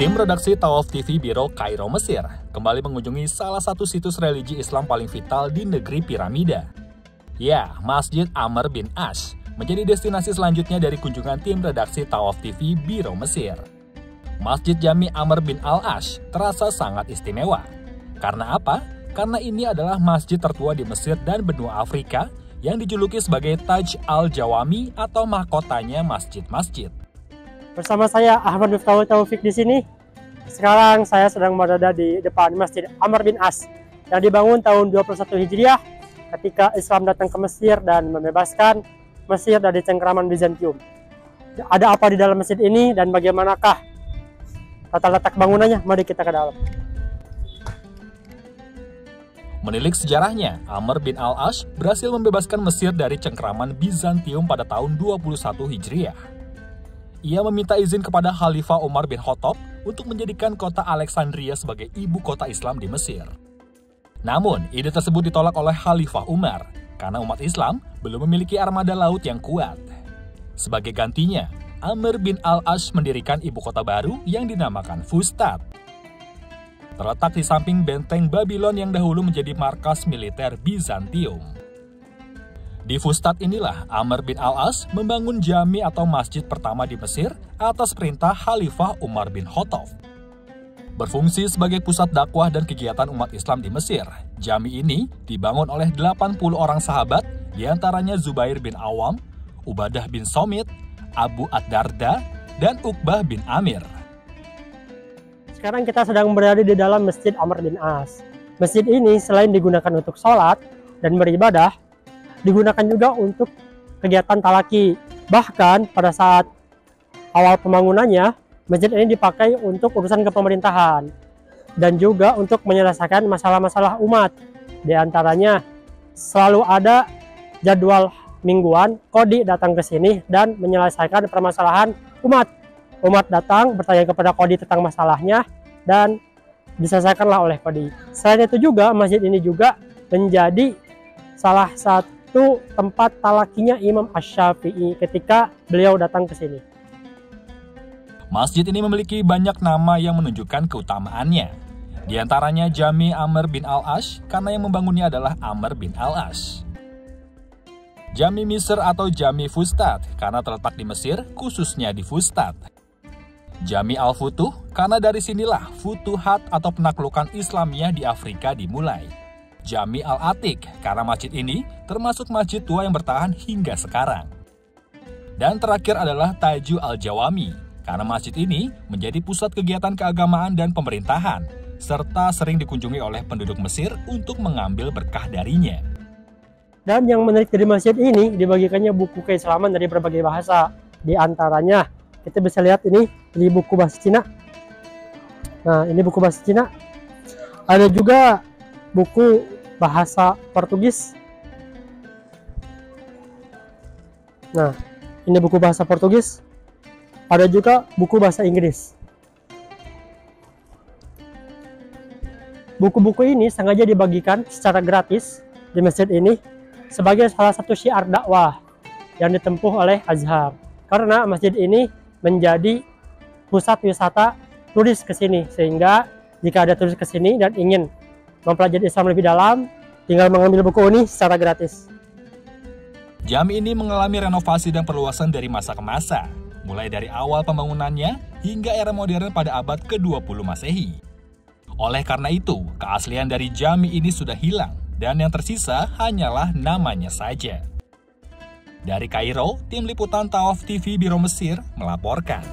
Tim redaksi Tawaf TV Biro Kairo, Mesir, kembali mengunjungi salah satu situs religi Islam paling vital di negeri piramida. Ya, Masjid Amr bin Ash menjadi destinasi selanjutnya dari kunjungan tim redaksi Tawaf TV Biro Mesir. Masjid Jami Amr bin Al-Ash terasa sangat istimewa. Karena apa? Karena ini adalah masjid tertua di Mesir dan benua Afrika yang dijuluki sebagai Taj Al-Jawami atau mahkotanya masjid-masjid. Bersama saya Ahmad Miftahul Taufik di sini. Sekarang saya sedang berada di depan Masjid Amr bin Ash yang dibangun tahun 21 Hijriah ketika Islam datang ke Mesir dan membebaskan Mesir dari cengkraman Bizantium. Ada apa di dalam masjid ini dan bagaimanakah tata letak bangunannya? Mari kita ke dalam. Menilik sejarahnya, Amr bin Al-Ash berhasil membebaskan Mesir dari cengkraman Bizantium pada tahun 21 Hijriah. Ia meminta izin kepada Khalifah Umar bin Khattab untuk menjadikan kota Alexandria sebagai ibu kota Islam di Mesir. Namun, ide tersebut ditolak oleh Khalifah Umar karena umat Islam belum memiliki armada laut yang kuat. Sebagai gantinya, Amr bin Al-Ash mendirikan ibu kota baru yang dinamakan Fustat. Terletak di samping benteng Babylon yang dahulu menjadi markas militer Bizantium. Di Fustat inilah Amr bin Al-Ash membangun jami atau masjid pertama di Mesir atas perintah Khalifah Umar bin Khattab. Berfungsi sebagai pusat dakwah dan kegiatan umat Islam di Mesir, jami ini dibangun oleh 80 orang sahabat, diantaranya Zubair bin Awam, Ubadah bin Somit, Abu Ad-Darda, dan Uqbah bin Amir. Sekarang kita sedang berada di dalam Masjid Amr bin Ash. Masjid ini selain digunakan untuk sholat dan beribadah, digunakan juga untuk kegiatan talaki. Bahkan pada saat awal pembangunannya, masjid ini dipakai untuk urusan kepemerintahan dan juga untuk menyelesaikan masalah-masalah umat. Di antaranya selalu ada jadwal mingguan, Qadi datang ke sini dan menyelesaikan permasalahan umat. Umat datang bertanya kepada Qadi tentang masalahnya dan diselesaikanlah oleh Qadi. Selain itu juga masjid ini juga menjadi salah satu tempat talakinya Imam Asy-Syafi'i ketika beliau datang ke sini. Masjid ini memiliki banyak nama yang menunjukkan keutamaannya. Di antaranya Jami Amr bin Al-Ash karena yang membangunnya adalah Amr bin Al-Ash. Jami Misr atau Jami Fustat karena terletak di Mesir, khususnya di Fustat. Jami Al-Futuh karena dari sinilah Futuhat atau penaklukan Islamiyah di Afrika dimulai. Jami Al-Atik karena masjid ini termasuk masjid tua yang bertahan hingga sekarang. Dan terakhir adalah Taju Al-Jawami karena masjid ini menjadi pusat kegiatan keagamaan dan pemerintahan serta sering dikunjungi oleh penduduk Mesir untuk mengambil berkah darinya. Dan yang menarik dari masjid ini dibagikannya buku keislaman dari berbagai bahasa. Di antaranya kita bisa lihat ini buku bahasa Cina. Nah, ini buku bahasa Cina. Ada juga buku bahasa Portugis. Nah, ini buku bahasa Portugis. Ada juga buku bahasa Inggris. Buku-buku ini sengaja dibagikan secara gratis di masjid ini sebagai salah satu syiar dakwah yang ditempuh oleh Azhar. Karena masjid ini menjadi pusat wisata turis ke sini, sehingga jika ada turis ke sini dan ingin mempelajari Islam lebih dalam, tinggal mengambil buku ini secara gratis. Jami ini mengalami renovasi dan perluasan dari masa ke masa, mulai dari awal pembangunannya hingga era modern pada abad ke-20 Masehi. Oleh karena itu, keaslian dari jami ini sudah hilang dan yang tersisa hanyalah namanya saja. Dari Kairo, tim liputan Tawaf TV Biro Mesir melaporkan.